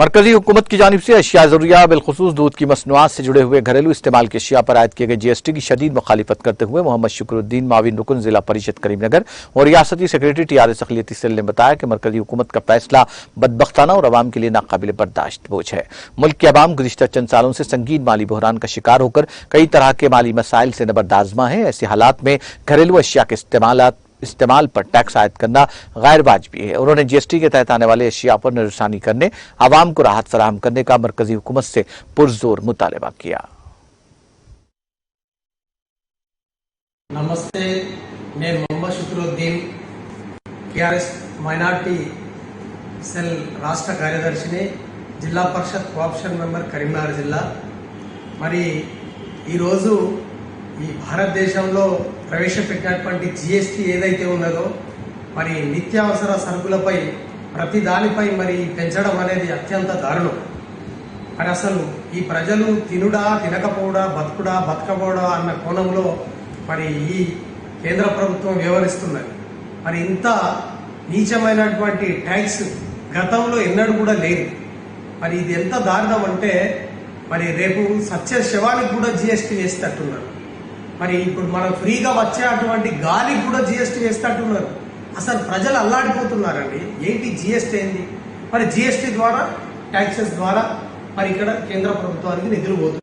मरकजी हुकूमत की जानिब से अशिया ज़रूरिया बिलखुसूस दूध की मसनूआत से जुड़े हुए घरेलू इस्तेमाल की अशिया पर आयद किए गए जीएसटी की शदीद मुखालिफत करते हुए मोहम्मद शुक्रुद्दीन माविन रुकन जिला परिषद करीमनगर और रियासती सेक्रेटरी टीआरएस अक़लियती सेल ने बताया कि मरकजी हुकूमत का फैसला बदबख्ताना और अवाम के लिए नाकाबिल बर्दाश्त बोझ है। मुल्क के अवाम गुज़िश्ता चंद सालों से संगीन माली बहरान का शिकार होकर कई तरह के माली मसाइल से नबरदाज़मा है। ऐसे हालात में घरेलू अशिया के इस्तेमाल पर टैक्स आयद करना गैर वाजिबी है। उन्होंने जीएसटी के तहत आने वाले अशिया पर नजरसानी करने, आवाम को राहत फराहम करने का मरकजी हुकूमत से पुरजोर मुतालबा किया। नमस्ते, मैं मोहम्मद शुक्रुद्दीन टीआरएस మైనారిటీ సెల్ రాష్ట్ర కార్యదర్శిని, జిల్లా పరిషత్ కోఆప్షన్ మెంబర్ కరీంనగర్ జిల్లా. మరి ఈరోజు ఈ భారతదేశంలో ప్రవేశపెట్టినటువంటి జీఎస్టీ ఏదైతే ఉన్నదో మరి నిత్యావసర సరుకులపై ప్రతి దానిపై మరి పెంచడం అనేది అత్యంత దారుణం. మరి అసలు ఈ ప్రజలు తినుడా తినకపోవడా, బతుకుడా బతకపోవడా అన్న కోణంలో మరి ఈ కేంద్ర ప్రభుత్వం వ్యవహరిస్తున్నది. మరి ఇంత నీచమైనటువంటి ట్యాక్స్ గతంలో ఎన్నడూ కూడా లేదు. మరి ఇది ఎంత దారుణం అంటే మరి రేపు సత్య శవానికి కూడా జీఎస్టీ వేస్తట్టున్నారు. మరి ఇప్పుడు మనం ఫ్రీగా వచ్చే అటువంటి గాలికి కూడా జీఎస్టీ వేస్తట్టున్నారు. అసలు ప్రజలు అల్లాడిపోతున్నారండి. ఏంటి జీఎస్టీ ఏంది? మరి జీఎస్టీ ద్వారా, ట్యాక్సెస్ ద్వారా మరి ఇక్కడ కేంద్ర ప్రభుత్వానికి నిధులు పోతుంది.